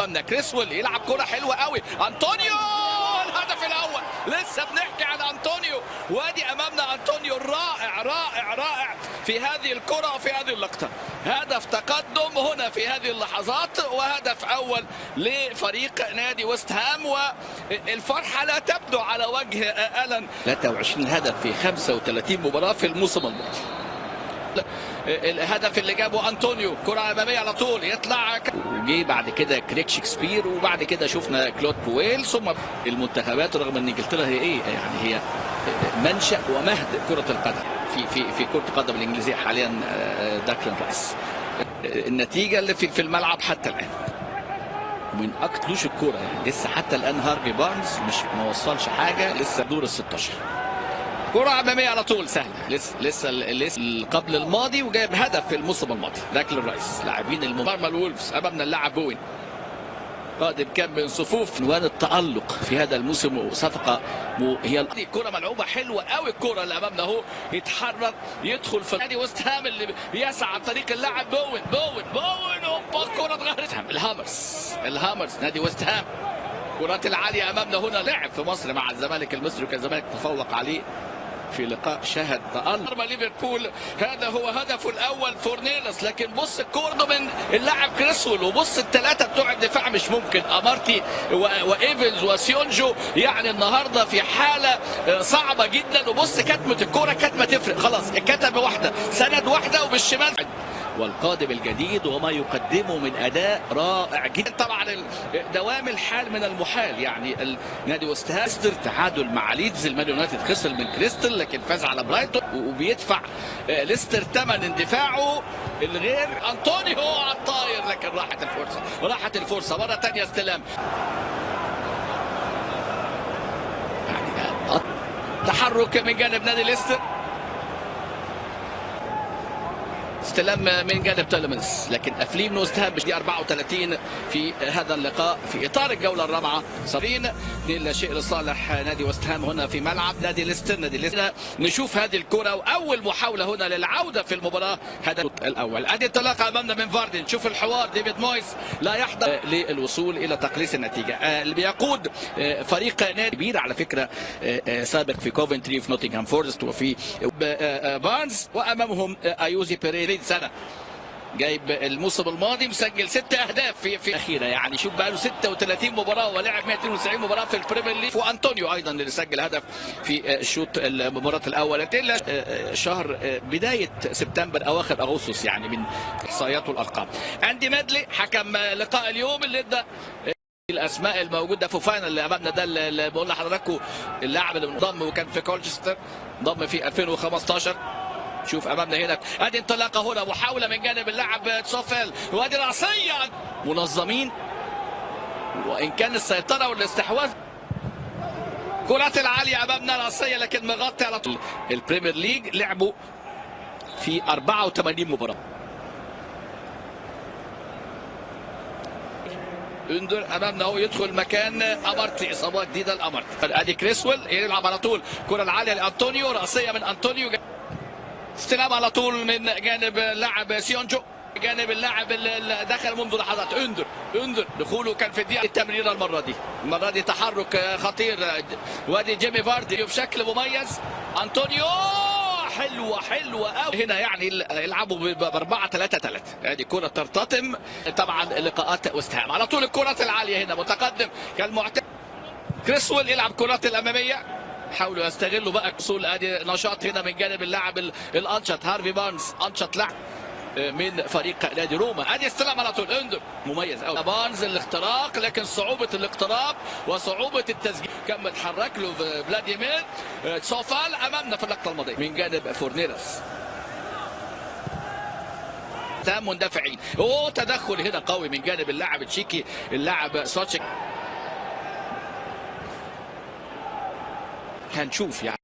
امامنا كريسويل يلعب كرة حلوة قوي، انطونيو الهدف الاول. لسه بنحكي عن انطونيو، وادي امامنا انطونيو رائع رائع رائع في هذه الكرة وفي هذه اللقطة. هدف تقدم هنا في هذه اللحظات، وهدف اول لفريق نادي ويست هام، والفرحة لا تبدو على وجه ألان. 23 هدف في 35 مباراة في الموسم الماضي. الهدف اللي جابه انطونيو كرة اماميه على طول يطلع، وجي بعد كده كريك شكسبير، وبعد كده شفنا كلود بويل، ثم المنتخبات. رغم ان انجلترا هي ايه يعني، هي منشأ ومهد كرة القدم في كرة القدم الانجليزية حاليا. داكلان رايس النتيجة اللي في الملعب حتى الان من اكتلوش الكرة يعني، لسه حتى الان هارفي بارنز مش ما وصلش حاجة، لسه دور ال 16. كرة أمامية على طول سهلة، لسه قبل الماضي، وجايب هدف في الموسم الماضي. داكلان رايس لاعبين المرمى الولفز. أمامنا اللاعب بوين قادم كان من صفوف عنوان التألق في هذا الموسم، وصفقة هي كرة ملعوبة حلوة قوي. الكرة اللي أمامنا اهو يتحرك يدخل في نادي ويست هام اللي بيسعى عن طريق اللاعب بوين. هوبا كرة اتغيرت. الهامرز نادي ويست هام. الكرات العالية أمامنا هنا. لعب في مصر مع الزمالك المصري، وكان الزمالك تفوق عليه في لقاء شهد تألق ليفربول. هذا هو هدفه الأول فورنيلس، لكن بص الكورة من اللاعب كريسويل، وبص الثلاثة بتوع الدفاع مش ممكن، أمارتي وإيفنز وسيونجو، يعني النهاردة في حالة صعبة جدا. وبص كتمة الكورة، كتمة تفرق خلاص، الكتمة واحدة سند واحدة وبالشمال. والقادم الجديد وما يقدمه من اداء رائع جدا. طبعا دوام الحال من المحال يعني. نادي ويست هام تعادل مع ليدز، المان يونايتد خسر من كريستال لكن فاز على برايتون، وبيدفع ليستر ثمن اندفاعه الغير. انطونيو على الطاير، لكن راحت الفرصه مره ثانيه. استلام يعني تحرك من جانب نادي ليستر، استلام من جانب تيلمنز، لكن افليم ويست هام دي 34 في هذا اللقاء في اطار الجوله الرابعه. صابرين 2-0 لصالح نادي ويست هام هنا في ملعب نادي ليستر. نشوف هذه الكره واول محاوله هنا للعوده في المباراه. هذا الاول. ادي انطلاقه امامنا من فاردن. شوف الحوار، ديفيد مويس لا يحضر للوصول الى تقليص النتيجه. اللي بيقود فريق نادي كبير على فكره، سابق في كوفنتري، في نوتنغهام فورست، وفي بارنز، وامامهم ايوزي بيريرا سنة جايب الموسم الماضي مسجل 6 اهداف في اخيره يعني. شوف بقى له 36 مباراه ولعب 192 مباراه في البريمير ليج. وانطونيو ايضا اللي سجل هدف في الشوط المباراه الاول شهر بدايه سبتمبر اواخر اغسطس يعني، من احصائيات والارقام. اندي مادلي حكم لقاء اليوم اللي ادى الاسماء الموجوده. فوفانا اللي امامنا ده اللي بقول لحضراتكم، اللاعب اللي انضم وكان في كولتشستر، انضم في 2015. شوف امامنا هنا ادي انطلاقه هنا، محاوله من جانب اللاعب تسوفل، وادي راسيه. منظمين وان كان السيطره والاستحواذ. كرات العاليه امامنا راسيه، لكن مغطي على طول. البريمير ليج لعبوا في 84 مباراه. اندر امامنا هو يدخل مكان امارتي، اصابه جديده لامارتي. ادي كريسويل يلعب على طول، كره العاليه لانطونيو، راسيه من انطونيو، استلام على طول من جانب اللاعب سيونجو، جانب اللاعب اللي دخل منذ لحظات. اندر دخوله كان في الدقيقه التمريره. المره دي تحرك خطير، وادي جيمي فاردي بشكل مميز. انطونيو حلوه قوي هنا يعني. يلعبوا ب 4-3-3. ادي كره ترتطم طبعا لقاءات ويست هام. على طول الكرات العاليه هنا، متقدم كالمعتاد. كريسويل يلعب كرات الاماميه، حاولوا يستغلوا بقى الوصول. ادي نشاط هنا من جانب اللاعب الانشط هارفي بارنز، انشط لاعب من فريق نادي روما. ادي استلام على طول. اندر مميز قوي. بارنز الاختراق، لكن صعوبه الاقتراب وصعوبه التسجيل كان متحرك له فلاديمير تسوفال امامنا في اللقطه الماضيه من جانب فورنيلس. مندفعين، تدخل هنا قوي من جانب اللاعب التشيكي، اللاعب سوتشيك. هنشوف يعني